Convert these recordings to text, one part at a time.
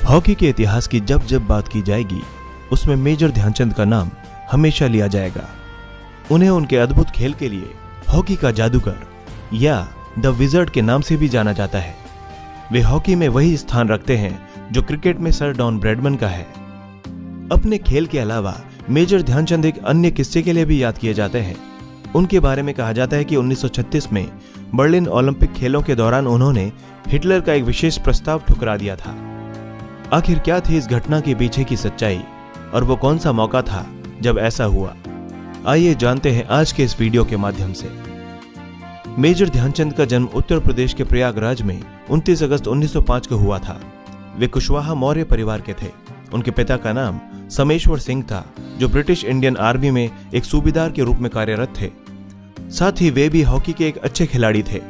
Hockey के इतिहास की जब जब बात की जाएगी उसमें मेजर ध्यानचंद का नाम हमेशा लिया जाएगा। उन्हें उनके अद्भुत खेल के लिए हॉकी का जादूगर या द विजर्ड के नाम से भी जाना जाता है। वे हॉकी में वही स्थान रखते हैं जो क्रिकेट में सर डॉन ब्रैडमैन का है। अपने खेल के अलावा मेजर ध्यानचंद एक अन्य किस्से के लिए भी याद किए जाते हैं। उनके बारे में कहा जाता है कि 1936 में बर्लिन ओलंपिक खेलों के दौरान उन्होंने हिटलर का एक विशेष प्रस्ताव ठुकरा दिया था। आखिर क्या थी इस घटना के पीछे की सच्चाई और वो कौन सा मौका था जब ऐसा हुआ? आइए जानते हैं आज के इस वीडियो के माध्यम से। मेजर ध्यानचंद का जन्म उत्तर प्रदेश के प्रयागराज में 29 अगस्त 1905 को हुआ था। वे कुशवाहा मौर्य परिवार के थे। उनके पिता का नाम समेश्वर सिंह था, जो ब्रिटिश इंडियन आर्मी में एक सूबेदार के रूप में कार्यरत थे। साथ ही वे भी हॉकी के एक अच्छे खिलाड़ी थे।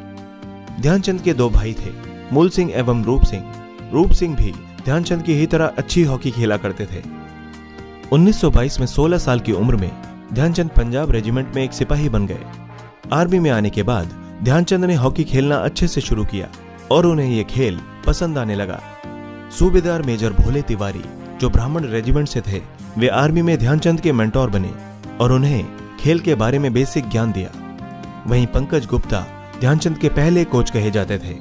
ध्यानचंद के दो भाई थे, मूल सिंह एवं रूप सिंह। रूप सिंह भी ध्यानचंद की ही तरह अच्छी हॉकी खेला करते थे। 1922 में 16 साल की उम्र में ध्यानचंद पंजाब रेजिमेंट में एक सिपाही बन गए। आर्मी में आने के बाद ध्यानचंद ने हॉकी खेलना अच्छे से शुरू किया और उन्हें यह खेल पसंद आने लगा। सूबेदार मेजर भोले तिवारी, जो ब्राह्मण रेजिमेंट से थे, वे आर्मी में ध्यानचंद के मेंटोर बने और उन्हें खेल के बारे में बेसिक ज्ञान दिया। वहीं पंकज गुप्ता ध्यानचंद के पहले कोच कहे जाते थे।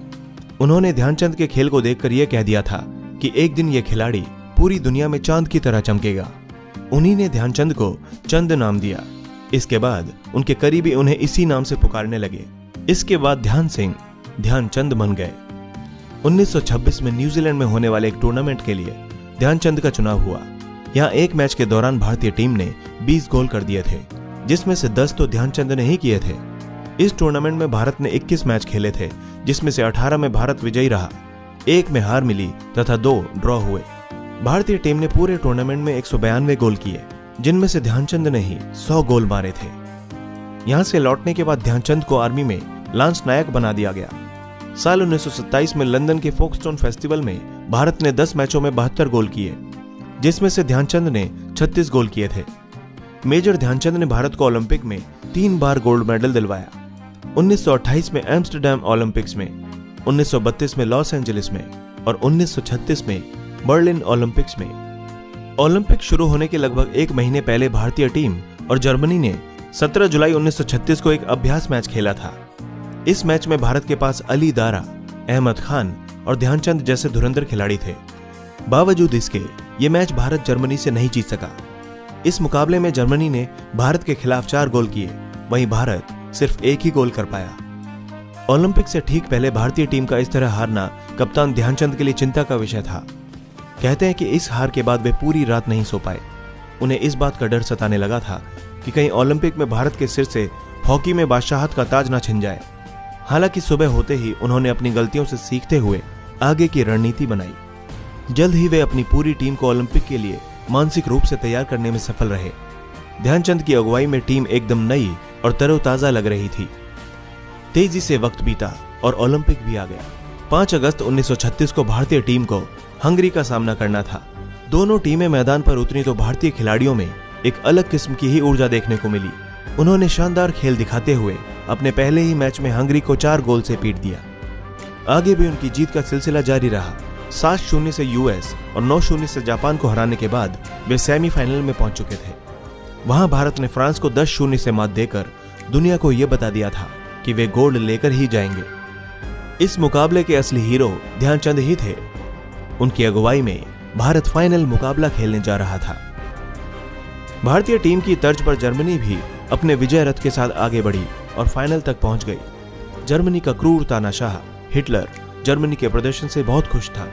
उन्होंने ध्यानचंद के खेल को देखकर यह कह दिया था कि एक दिन यह खिलाड़ी पूरी दुनिया में चांद की तरह चमकेगा। उन्हीं ने ध्यानचंद को चंद नाम दिया। इसके बाद उनके करीबी उन्हें इसी नाम से पुकारने लगे। इसके बाद ध्यान सिंह ध्यानचंद बन गए। 1926 में न्यूजीलैंड में होने वाले एक टूर्नामेंट के लिए ध्यानचंद का चुनाव हुआ। यहाँ एक मैच के दौरान भारतीय टीम ने 20 गोल कर दिए थे, जिसमें से 10 तो ध्यानचंद ने ही किए थे। इस टूर्नामेंट में भारत ने 21 मैच खेले थे, जिसमें से 18 में भारत विजयी रहा, 1 में हार मिली तथा 2 ड्रॉ हुए। भारतीय टीम ने पूरे टूर्नामेंट में 192 गोल किए, जिनमें से ध्यानचंद ने ही 100 गोल मारे थे। यहां से लौटने के बाद ध्यानचंद को आर्मी में लांस नायक बना दिया गया। साल 1927 में लंदन के फोकस्टोन फेस्टिवल में भारत ने 10 मैचों में 72 गोल किए, जिसमें से ध्यानचंद ने 36 गोल किए थे। मेजर ध्यानचंद ने भारत को ओलंपिक में 3 बार गोल्ड मेडल दिलवाया। 1928 में एम्स्टर्डम ओलंपिक्स में, 1932 में लॉस एंजलिस में और 1936 में बर्लिन ओलंपिक्स में। ओलंपिक शुरू होने के लगभग 1 महीने पहले भारतीय टीम और जर्मनी ने 17 जुलाई 1936 को एक अभ्यास मैच खेला था। इस मैच में भारत के पास अली दारा, अहमद खान और ध्यानचंद जैसे धुरंधर खिलाड़ी थे। बावजूद इसके ये मैच भारत जर्मनी से नहीं जीत सका। इस मुकाबले में जर्मनी ने भारत के खिलाफ 4 गोल किए, वहीं भारत सिर्फ 1 ही गोल कर पाया। ओलंपिक से ठीक पहले भारतीय टीम का इस तरह हारना कप्तान ध्यानचंद के लिए चिंता का विषय था। कहते हैं कि इस हार के बाद वे पूरी रात नहीं सो पाए। उन्हें इस बात का डर सताने लगा था कि कहीं ओलंपिक में भारत के सिर से हॉकी में बादशाहत का ताज न छिन जाए। हालांकि सुबह होते ही उन्होंने अपनी गलतियों से सीखते हुए आगे की रणनीति बनाई। जल्द ही वे अपनी पूरी टीम को ओलंपिक के लिए मानसिक रूप से तैयार करने में सफल रहे। ध्यानचंद की अगुवाई में टीम एकदम नई और तरोताजा लग रही थी। तेजी से वक्त बीता और ओलंपिक भी आ गया। 5 अगस्त 1936 को भारतीय टीम को हंगरी का सामना करना था। दोनों टीमें मैदान पर उतरी तो भारतीय खिलाड़ियों में एक अलग किस्म की ही ऊर्जा देखने को मिली। उन्होंने शानदार खेल दिखाते हुए अपने पहले ही मैच में हंगरी को 4 गोल से पीट दिया। आगे भी उनकी जीत का सिलसिला जारी रहा। 7-0 से यूएस और 9-0 से जापान को हराने के बाद वे सेमीफाइनल में पहुंच चुके थे। वहां भारत ने फ्रांस को 10-0 से मात देकर दुनिया को यह बता दिया था कि वे गोल्ड लेकर ही जाएंगे। इस मुकाबले के असली हीरो ध्यानचंद ही थे। उनकी अगुवाई में भारत फाइनल मुकाबला खेलने जा रहा था। भारतीय टीम की तर्ज पर जर्मनी भी अपने विजय रथ के साथ आगे बढ़ी और फाइनल तक पहुंच गई। जर्मनी का क्रूर तानाशाह हिटलर जर्मनी के प्रदर्शन से बहुत खुश था।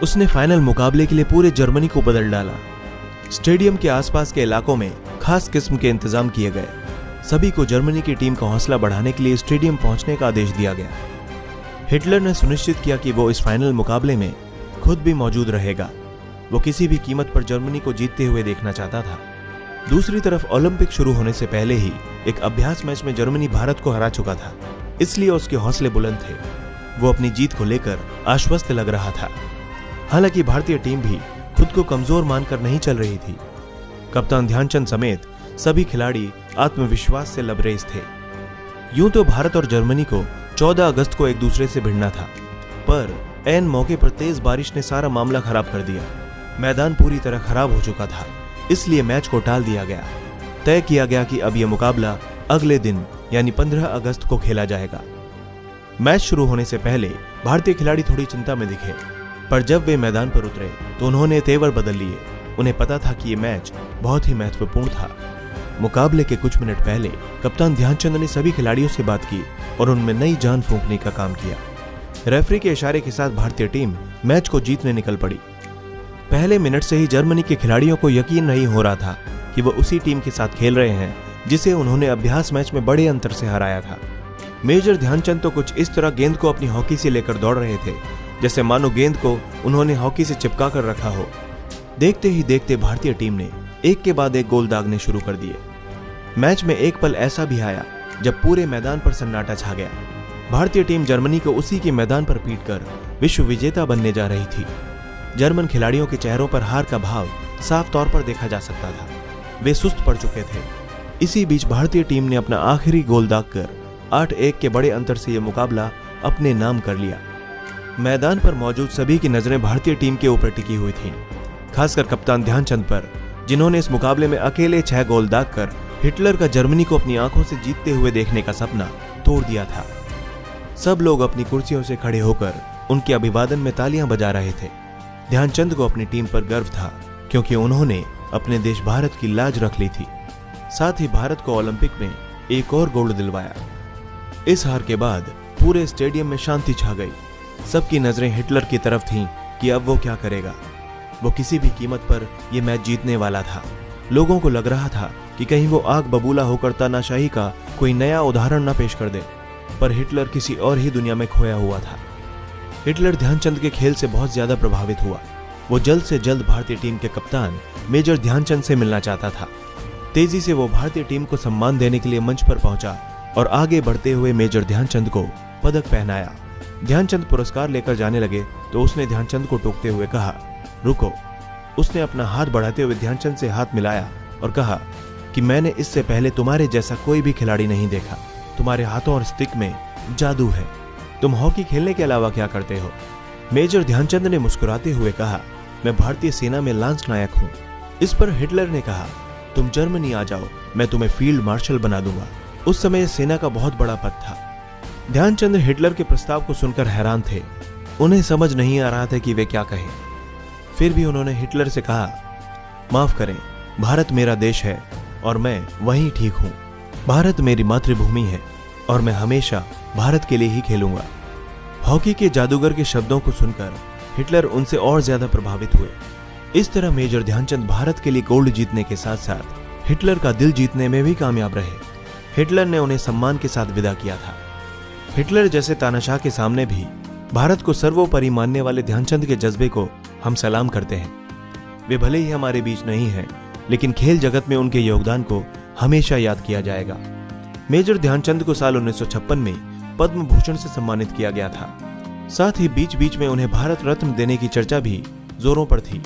उसने फाइनल मुकाबले के लिए पूरे जर्मनी को बदल डाला। स्टेडियम के आसपास के इलाकों में खास किस्म के इंतजाम किए गए। सभी को जर्मनी की टीम का हौसला बढ़ाने के लिए स्टेडियम पहुंचने का आदेश दिया गया। हिटलर ने सुनिश्चित किया कि वो इस फाइनल मुकाबले में खुद भी मौजूद रहेगा। वो किसी भी कीमत पर जर्मनी को जीतते हुए देखना चाहता था। दूसरी तरफ ओलंपिक शुरू होने से पहले ही एक अभ्यास मैच में जर्मनी भारत को हरा चुका था, इसलिए उसके हौसले बुलंद थे। वो अपनी जीत को लेकर आश्वस्त लग रहा था। हालांकि भारतीय टीम भी खुद को कमजोर मानकर नहीं चल रही थी। कप्तान ध्यानचंद समेत सभी खिलाड़ी आत्मविश्वास से लबरेज थे। यूं तो भारत और जर्मनी को 14 अगस्त को एक दूसरे से भिड़ना था, पर ऐन मौके पर तेज बारिश ने सारा मामला खराब कर दिया। मैदान पूरी तरह खराब हो चुका था, इसलिए मैच को टाल दिया गया। तय किया गया कि अब यह मुकाबला अगले दिन यानी 15 अगस्त को खेला जाएगा। मैच शुरू होने से पहले भारतीय खिलाड़ी थोड़ी चिंता में दिखे, पर जब वे मैदान पर उतरे तो उन्होंने तेवर बदल लिए। उन्हें पता था कि यह मैच बहुत ही महत्वपूर्ण था। मुकाबले के कुछ मिनट पहले कप्तान ध्यानचंद ने सभी खिलाड़ियों से बात की और उनमें नई जान फूंकने का काम किया। रेफरी के इशारे के साथ भारतीय टीम मैच को जीतने निकल पड़ी। पहले मिनट से ही जर्मनी के खिलाड़ियों को यकीन नहीं हो रहा था कि वो उसी टीम के साथ खेल रहे हैं जिसे उन्होंने अभ्यास मैच में बड़े अंतर से हराया था। मेजर ध्यानचंद तो कुछ इस तरह गेंद को अपनी हॉकी से लेकर दौड़ रहे थे जैसे मानो गेंद को उन्होंने हॉकी से चिपका कर रखा हो। देखते ही देखते भारतीय टीम ने एक के बाद एक गोल दागने शुरू कर दिए। मैच में एक पल ऐसा भी आया जब पूरे मैदान पर सन्नाटा छा गया। भारतीय टीम जर्मनी को उसी के मैदान पर पीटकर विश्व विजेता बनने जा रही थी। जर्मन खिलाड़ियों के चेहरों पर हार का भाव साफ तौर पर देखा जा सकता था। वे सुस्त पड़ चुके थे। इसी बीच भारतीय टीम ने अपना आखिरी गोल दागकर 8-1 के बड़े अंतर से यह मुकाबला अपने नाम कर लिया। मैदान पर मौजूद सभी की नजरें भारतीय टीम के ऊपर टिकी हुई थीं, खासकर कप्तान ध्यानचंद पर, जिन्होंने इस मुकाबले में अकेले 6 गोल दागकर हिटलर का जर्मनी को अपनी आंखों से जीतते हुए देखने का सपना तोड़ दिया था। सब लोग अपनी कुर्सियों से खड़े होकर उनके अभिवादन में तालियां बजा रहे थे। ध्यानचंद को अपनी टीम पर गर्व था क्योंकि उन्होंने अपने देश भारत की लाज रख ली थी, साथ ही भारत को ओलंपिक में एक और गोल्ड दिलवाया। इस हार के बाद पूरे स्टेडियम में शांति छा गई। सबकी नजरें हिटलर की तरफ थीं कि अब वो क्या करेगा। वो किसी भी कीमत पर यह मैच जीतने वाला था। लोगों को लग रहा था कि कहीं वो आग बबूला होकर तानाशाही का कोई नया उदाहरण न पेश कर दे, पर हिटलर किसी और ही दुनिया में खोया हुआ था। हिटलर ध्यानचंद के खेल से बहुत ज्यादा प्रभावित हुआ। वो जल्द से जल्द भारतीय टीम के कप्तान मेजर ध्यानचंद से मिलना चाहता था। तेजी से वो भारतीय टीम को सम्मान देने के लिए मंच पर पहुंचा और आगे बढ़ते हुए मेजर ध्यानचंद को पदक पहनाया। ध्यानचंद पुरस्कार लेकर जाने लगे तो उसने ध्यानचंद को टोकते हुए कहा, रुको। उसने अपना हाथ बढ़ाते हुए ध्यानचंद से हाथ मिलाया और कहा कि मैंने इससे पहले तुम्हारे जैसा कोई भी खिलाड़ी नहीं देखा। तुम्हारे हाथों और स्टिक में जादू है। तुम हॉकी खेलने के अलावा क्या करते हो? मेजर ध्यानचंद ने मुस्कुराते हुए कहा, मैं भारतीय सेना में लांस नायक हूँ। इस पर हिटलर ने कहा, तुम जर्मनी आ जाओ, मैं तुम्हें फील्ड मार्शल बना दूंगा। उस समय सेना का बहुत बड़ा पद था। ध्यानचंद हिटलर के प्रस्ताव को सुनकर हैरान थे। उन्हें समझ नहीं आ रहा था कि वे क्या कहें। फिर भी उन्होंने हिटलर से कहा, माफ करें, भारत मेरा देश है और मैं वहीं ठीक हूं। भारत मेरी मातृभूमि है और मैं हमेशा भारत के लिए ही खेलूंगा। हॉकी के जादूगर के शब्दों को सुनकर हिटलर उनसे और ज्यादा प्रभावित हुए। इस तरह मेजर ध्यानचंद भारत के लिए गोल्ड जीतने के साथ साथ हिटलर का दिल जीतने में भी कामयाब रहे। हिटलर ने उन्हें सम्मान के साथ विदा किया था। हिटलर जैसे तानाशाह के सामने भी भारत को सर्वोपरि मानने वाले ध्यानचंद के जज्बे को हम सलाम करते हैं। वे भले ही हमारे बीच नहीं हैं, लेकिन खेल जगत में उनके योगदान को हमेशा याद किया जाएगा। मेजर ध्यानचंद को साल 1956 में पद्म भूषण से सम्मानित किया गया था। साथ ही बीच बीच में उन्हें भारत रत्न देने की चर्चा भी जोरों पर थी।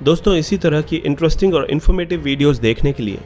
दोस्तों, इसी तरह की इंटरेस्टिंग और इन्फॉर्मेटिव वीडियोस देखने के लिए